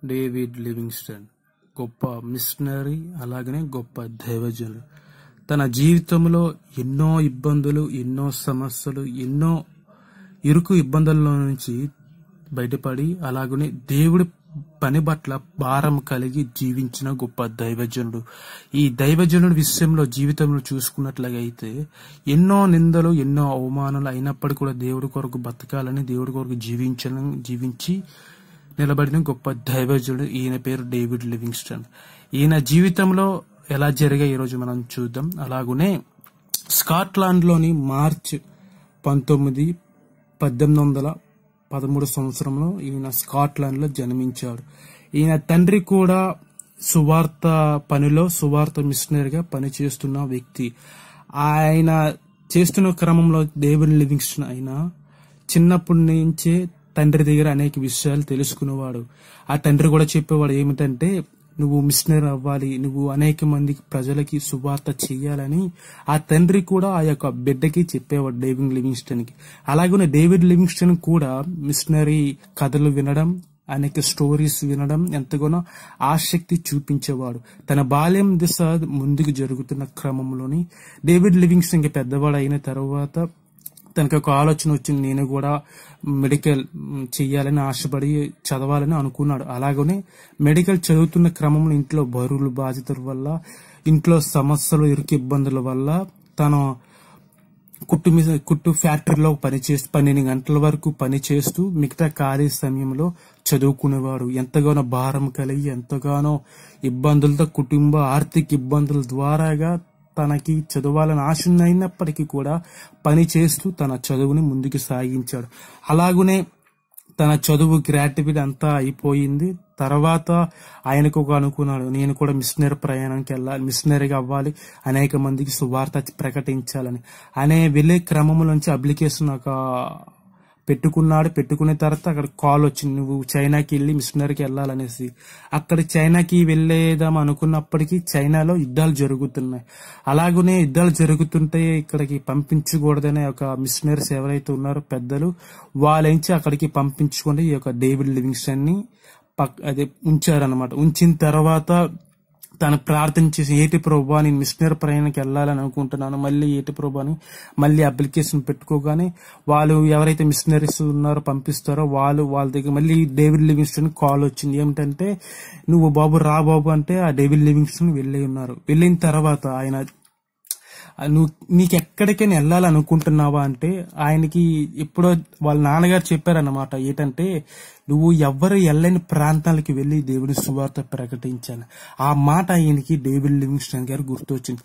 David Livingstone గొప్ప machinery, అలాగనే గొప్ప దైవజనుడు. తన జీవితంలో ఎన్నో ఇబ్బందులు, ఎన్నో సమస్యలు, ఎన్నో ఇరుకు ఇబ్బందుల్లో నుంచి బయటపడి అలాగనే దేవుడి పని పట్ల భారం కలిగి జీవించిన గొప్ప దైవజనుడు. ఈ దైవజనుడి విషయంలో జీవితంలో చూసుకున్నట్లయితే ఎన్నో నిందలు, ఎన్నో అవమానాలు అయినప్పటికీ కూడా దేవుడి కొరకు బతకాలని, దేవుడి కొరకు జీవించి నిలబడిన గొప్ప దైవజనుడు. ఈయన పేరు డేవిడ్ లివింగ్స్టన్. ఈయన జీవితంలో ఎలా జరిగాయి ఈరోజు మనం చూద్దాం. అలాగనే స్కాట్లాండ్ లోని మార్చ్ 19, 1813 సంవత్సరంలో ఈయన స్కాట్లాండ్ లో జన్మించాడు. ఈయన తండ్రి కూడా సువార్త మిషనరీగా పనిచేస్తున్న వ్యక్తి. ఆయన చేస్తున్న క్రమంలో డేవిడ్ లివింగ్స్టన్ ఆయన చిన్నప్పటి నుంచే తండ్రి దగ్గర అనేక విషయాలు తెలుసుకునేవాడు. ఆ తండ్రి కూడా చెప్పేవాడు ఏమిటంటే, నువ్వు మిషనరీ అవ్వాలి, నువ్వు అనేక మంది ప్రజలకి సువార్త చెయ్యాలని ఆ తండ్రి కూడా ఆ యొక్క బిడ్డకి చెప్పేవాడు, డేవిడ్ లివింగ్స్టన్ కి. అలాగనే డేవిడ్ లివింగ్స్టన్ కూడా మిషనరీ కథలు వినడం, అనేక స్టోరీస్ వినడం ఎంతగానో ఆసక్తి చూపించేవాడు. తన బాల్యం దిశ ముందుకు జరుగుతున్న క్రమంలోని డేవిడ్ లివింగ్స్టన్ కి పెద్దవాడు అయిన తర్వాత తనకి ఒక ఆలోచన వచ్చింది. నేను కూడా మెడికల్ చెయ్యాలని ఆశపడి చదవాలని అనుకున్నాడు. అలాగనే మెడికల్ చదువుతున్న క్రమంలో ఇంట్లో బరువులు, బాధ్యతల వల్ల, ఇంట్లో సమస్యలు, ఇరుకు ఇబ్బందుల వల్ల తను కుట్టు ఫ్యాక్టరీలో 12 గంటల వరకు పనిచేస్తూ మిగతా ఖాళీ సమయంలో చదువుకునేవాడు. ఎంతగానో భారం కలిగి, ఎంతగానో ఇబ్బందులతో, కుటుంబ ఆర్థిక ఇబ్బందుల ద్వారాగా తనకి చదవాలని ఆశ అయినప్పటికీ కూడా పని చేస్తూ తన చదువుని ముందుకు సాగించాడు. అలాగనే తన చదువు గ్రాడ్యుయేట్ అంతా అయిపోయింది. తర్వాత ఆయనకు ఒక అనుకున్నాడు, నేను కూడా మిషనరీ ప్రయాణానికి వెళ్ళాలి, మిషనరీగా అవ్వాలి, అనేక మందికి సువార్త ప్రకటించాలని. వెళ్లే క్రమంలో నుంచి అప్లికేషన్ పెట్టుకున్న తర్వాత అక్కడ కాల్ వచ్చింది, నువ్వు చైనాకి వెళ్ళి మిషనరీకి వెళ్ళాలనేసి. అక్కడ చైనాకి వెళ్ళేదాం అనుకున్నప్పటికీ చైనాలో యుద్ధాలు జరుగుతున్నాయి. అలాగనే యుద్ధాలు జరుగుతుంటే ఇక్కడికి పంపించకూడదనే ఒక మిషనరీస్ ఎవరైతే ఉన్నారో పెద్దలు, వాళ్ళంచి అక్కడికి పంపించుకుంటే ఈ యొక్క డేవిడ్ లివింగ్స్టన్ ని ఉంచారనమాట. ఉంచిన తర్వాత తను ప్రార్థన చేసి, ఏటి ప్రభువా నేను మిషనరీ ప్రయాణానికి వెళ్ళాలని అనుకుంటున్నాను, ఏటి ప్రభువా అని మళ్ళీ అప్లికేషన్ పెట్టుకోగానే వాళ్ళు ఎవరైతే మిషనరీస్ ఉన్నారో పంపిస్తారో వాళ్ళ దగ్గర మళ్ళీ డేవిడ్ లివింగ్స్టన్ కాల్ వచ్చింది. ఏమిటంటే, నువ్వు బాబు రా బాబు అంటే ఆ డేవిడ్ లివింగ్స్టన్ ఉన్నారు. వెళ్ళిన తర్వాత ఆయన, నీకు ఎక్కడికైనా వెళ్ళాలనుకుంటున్నావా అంటే, ఆయనకి ఎప్పుడో వాళ్ళ నాన్నగారు చెప్పారన్నమాట, ఏంటంటే నువ్వు ఎవ్వరు వెళ్ళని ప్రాంతాలకి వెళ్లి దేవుని సువార్త ప్రకటించాలి. ఆ మాట ఆయనకి డేవిడ్ లివింగ్స్టన్ గారు గుర్తొచ్చింది.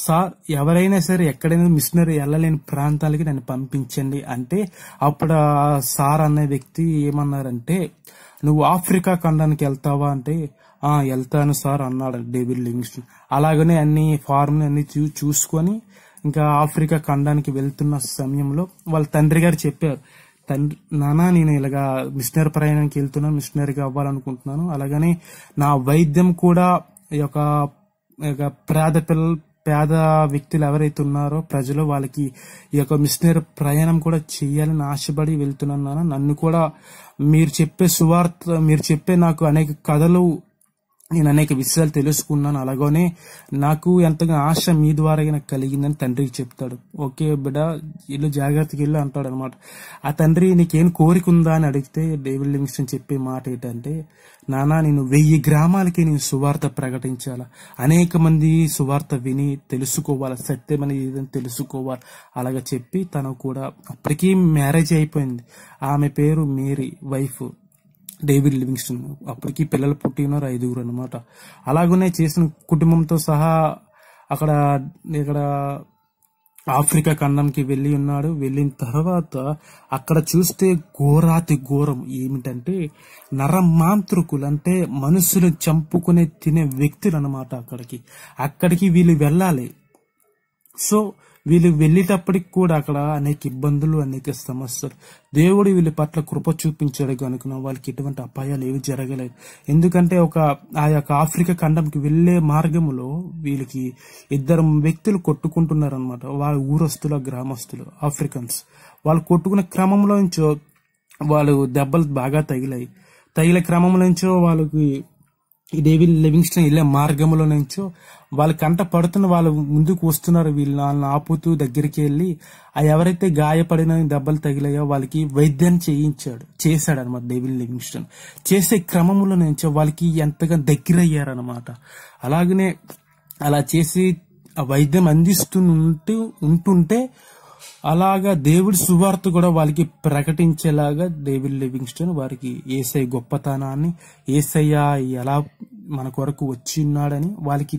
సార్, ఎవరైనా సరే ఎక్కడైనా మిషనరీ వెళ్ళలేని ప్రాంతాలకి నన్ను పంపించండి అంటే, అప్పుడు సార్ అనే వ్యక్తి ఏమన్నారంటే, నువ్వు ఆఫ్రికా ఖండానికి వెళ్తావా అంటే, వెళ్తాను సార్ అన్నాడు డేవిడ్ లివింగ్స్టన్. అలాగనే అన్ని ఫార్మ్ అన్ని చూసుకొని ఇంకా ఆఫ్రికా ఖండానికి వెళ్తున్న సమయంలో వాళ్ళ తండ్రి గారు చెప్పారు, నానా నేను ఇలాగా మిషనరీ ప్రయాణానికి వెళ్తున్నాను, మిషనరీగా అవ్వాలనుకుంటున్నాను. అలాగనే నా వైద్యం కూడా ఈ యొక్క పేద వ్యక్తులు ఎవరైతే ఉన్నారో ప్రజలు, వాళ్ళకి ఈ యొక్క మిషనరీ ప్రయాణం కూడా చెయ్యాలని ఆశపడి వెళ్తున్నాను. నన్ను కూడా మీరు చెప్పే నాకు అనేక కథలు, నేను అనేక విషయాలు తెలుసుకున్నాను. అలాగనే నాకు ఎంతగా ఆశ మీ ద్వారా నాకు కలిగిందని తండ్రికి చెప్తాడు. ఓకే బిడ్డ, ఇల్లు జాగ్రత్తగా ఇల్లు అంటాడు అనమాట. ఆ తండ్రి, నీకేం కోరిక ఉందా అని అడిగితే డేవిడ్ లివింగ్స్టన్ చెప్పే మాట ఏంటంటే, నానా నేను 1000 గ్రామాలకి నేను సువార్త ప్రకటించాలా, అనేక మంది సువార్త విని తెలుసుకోవాలి, సత్యం అనేది ఏదని తెలుసుకోవాలి. అలాగా చెప్పి తను కూడా, అప్పటికీ మ్యారేజ్ అయిపోయింది. ఆమె పేరు మేరీ, వైఫ్ డేవిడ్ లివింగ్స్టన్. అప్పటికి పిల్లలు పుట్టినారు 5 అనమాట. అలాగనే చేసిన కుటుంబంతో సహా ఇక్కడ ఆఫ్రికా ఖండంకి వెళ్ళి ఉన్నాడు. వెళ్ళిన తర్వాత అక్కడ చూస్తే ఘోరాతి ఘోరం ఏమిటంటే, నరమాంత్రికులు అంటే మనుషులు చంపుకునే తినే వ్యక్తులు అనమాట. అక్కడికి వీళ్ళు వెళ్ళాలి. సో వీళ్ళు వెళ్ళేటప్పటికి కూడా అక్కడ అనేక ఇబ్బందులు, అనేక సమస్యలు. దేవుడు వీళ్ళ పట్ల కృప చూపించాడు కనుక వాళ్ళకి ఎటువంటి అపాయాలు ఏవి జరగలేదు. ఎందుకంటే ఆ యొక్క ఆఫ్రికా ఖండంకి వెళ్లే మార్గంలో వీళ్ళకి 2 వ్యక్తులు కొట్టుకుంటున్నారు అనమాట. వాళ్ళ ఊరస్తులు, గ్రామస్తులు, ఆఫ్రికన్స్. వాళ్ళు కొట్టుకునే క్రమంలో వాళ్ళు దెబ్బలు బాగా తగిలాయి. తగిలే క్రమంలో నుంచో వాళ్ళకి ఈ డేవిడ్ లివింగ్స్టన్ వెళ్ళే మార్గంలో నుంచో వాళ్ళ కంట పడుతున్న వాళ్ళు ముందుకు వస్తున్నారు. వాళ్ళని ఆపుతూ దగ్గరికి వెళ్ళి ఆ ఎవరైతే గాయపడిన దెబ్బలు తగిలాయో వాళ్ళకి వైద్యాన్ని చేశాడు అనమాట డేవిడ్ లివింగ్స్టన్. చేసే క్రమంలో నుంచో వాళ్ళకి ఎంతగా దగ్గర అయ్యారనమాట. అలాగనే అలా చేసి ఆ వైద్యం ఉంటుంటే అలాగా దేవుడి సువార్త కూడా వాళ్ళకి ప్రకటించేలాగా డేవిడ్ లివింగ్స్టన్ వారికి యేసయ్య గొప్పతనాన్ని, యేసయ్య ఎలా మన కొరకు వచ్చి ఉన్నాడని వాళ్ళకి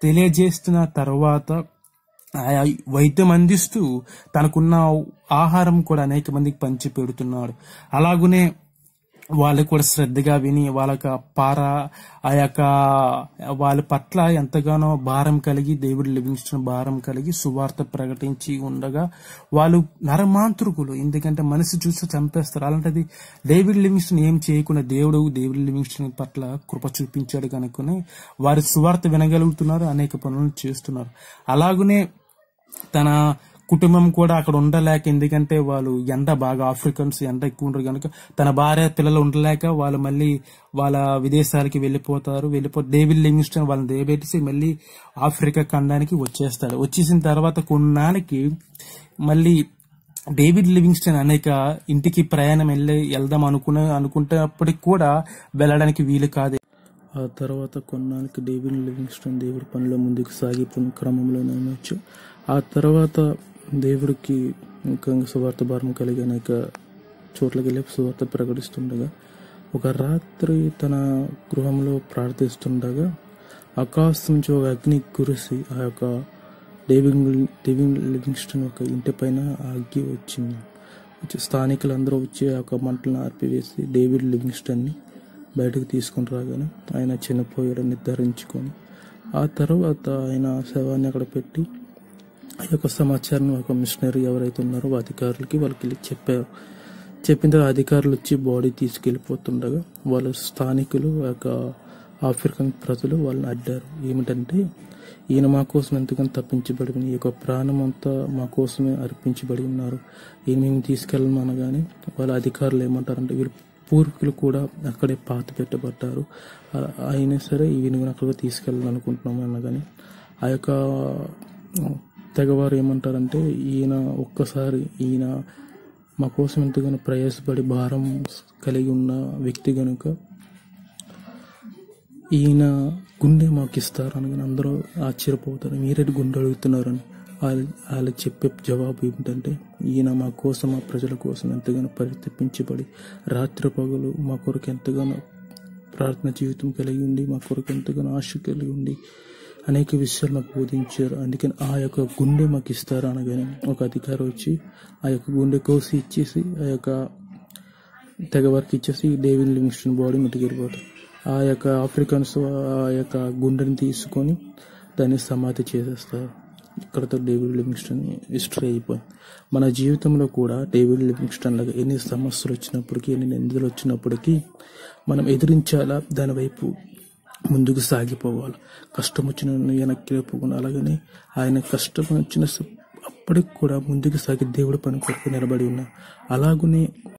తెలియజేస్తున్న తర్వాత వైద్యం అందిస్తూ తనకున్న ఆహారం కూడా అనేక మందికి పంచి పెడుతున్నాడు. అలాగునే వాళ్ళు కూడా శ్రద్ధగా విని వాళ్ళ పట్ల ఎంతగానో భారం కలిగి డేవిడ్ లివింగ్స్టన్ భారం కలిగి సువార్త ప్రకటించి ఉండగా వాళ్ళు నరమాంత్రికులు, ఎందుకంటే మనిషి చూస్తే చంపేస్తారు. అలాంటిది డేవిడ్ లివింగ్స్టన్ ఏం చేయకుండా డేవిడ్ లివింగ్స్టన్ పట్ల కృప చూపించాడు కనుకనే వారి సువార్త వినగలుగుతున్నారు, అనేక పనులు చేస్తున్నారు. అలాగనే తన కుటుంబం కూడా అక్కడ ఉండలేక, ఎందుకంటే వాళ్ళు ఆఫ్రికన్స్ ఎండ ఎక్కువ ఉంటారు కనుక తన భార్య పిల్లలు ఉండలేక వాళ్ళు మళ్ళీ వాళ్ళ విదేశాలకి డేవిడ్ లివింగ్స్టన్ వాళ్ళని దేబెట్టేసి మళ్ళీ ఆఫ్రికా ఖండానికి వచ్చేసిన తర్వాత కొన్నాళ్ళకి మళ్ళీ డేవిడ్ లివింగ్స్టన్ అనేక ఇంటికి ప్రయాణం వెళ్దాం అనుకుంటున్నప్పటికి కూడా వెళ్ళడానికి వీలు కాదు. ఆ తర్వాత కొన్నాళ్ళకి డేవిడ్ లివింగ్స్టన్ దేవుడి పనిలో ముందుకు సాగిపోయిన క్రమంలోనే ఉండొచ్చు. ఆ తర్వాత దేవుడికి ఇంకా సువార్త భారం కలిగి అనేక చోట్లకి వెళ్ళి సువార్త ప్రకటిస్తుండగా ఒక రాత్రి తన గృహంలో ప్రార్థిస్తుండగా ఆకాశం నుంచి ఒక అగ్ని కురిసి ఆ యొక్క డేవిడ్ లివింగ్స్టన్ యొక్క ఇంటి పైన అగ్గి వచ్చింది. స్థానికులందరూ వచ్చి ఆ యొక్క మంటలను ఆర్పివేసి డేవిడ్ లివింగ్స్టన్ని బయటకు తీసుకుని రాగానే ఆయన చనిపోయాడని నిర్ధారించుకొని ఆ తర్వాత ఆయన శవాన్ని అక్కడ పెట్టి ఆ యొక్క సమాచారం ఒక మిషనరీ ఎవరైతే ఉన్నారో అధికారులకి వాళ్ళకి వెళ్ళి చెప్పిన తర్వాత అధికారులు వచ్చి బాడీ తీసుకెళ్ళిపోతుండగా వాళ్ళ స్థానికులు ఆ యొక్క ఆఫ్రికన్ ప్రజలు వాళ్ళని అడ్డారు. ఏమిటంటే ఈయన మా కోసం ఎంతగానో తప్పించబడి ఈ యొక్క ప్రాణం అంతా మా కోసమే అర్పించబడి ఉన్నారు, ఈయన మేము తీసుకెళ్ళము అనగానే వాళ్ళ అధికారులు ఏమంటారంటే వీరు పూర్వీకులు కూడా అక్కడే పాత పెట్టబడ్డారు, అయినా సరే ఈయన అక్కడ తీసుకెళ్ళాలనుకుంటున్నాము అనగానే ఆ యొక్క తెగవారు ఏమంటారంటే ఈయన మా కోసం ఎంతగానో ప్రయాసపడి భారం కలిగి ఉన్న వ్యక్తి కనుక ఈయన గుండె మాకు ఇస్తారు అనగానే అందరూ ఆశ్చర్యపోతారు, మీరేంటి గుండె అడుగుతున్నారని. వాళ్ళు చెప్పే జవాబు ఏమిటంటే ఈయన మా కోసం, మా ప్రజల కోసం ఎంతగానో పరితపించబడి రాత్రి పగలు మా కొరకు ఎంతగానో ప్రార్థన జీవితం కలిగి ఉండి మా కొరకు ఎంతగానో ఆశ కలిగి ఉండి అనేక విషయాలు మాకు బోధించారు, అందుకని ఆ యొక్క గుండె మాకు ఇస్తారు అనగానే ఒక అధికారి వచ్చి ఆ యొక్క గుండె కోసి ఇచ్చేసి ఆ యొక్క తెగవారికి ఇచ్చేసి డేవిడ్ లివింగ్స్టన్ బాడీ ముట్టుకెళ్ళిపోతారు. ఆ యొక్క ఆఫ్రికన్స్ ఆ యొక్క గుండెని తీసుకొని దాన్ని సమాధి చేసేస్తారు. ఇక్కడతో డేవిడ్ లివింగ్స్టన్ హిస్టరీ అయిపోయింది. మన జీవితంలో కూడా డేవిడ్ లివింగ్స్టన్ లాగా ఎన్ని సమస్యలు వచ్చినప్పటికీ, ఎన్ని నిందలు వచ్చినప్పటికీ మనం ఎదిరించాలా, దాని వైపు ముందుకు సాగిపోవాలి. కష్టం వచ్చిన వెనక్కి లేకపోకుండా, అలాగనే ఆయన కష్టం వచ్చిన అప్పటికి కూడా ముందుకు సాగి దేవుడి పని కొరకు నిలబడి ఉన్నారు. అలాగనే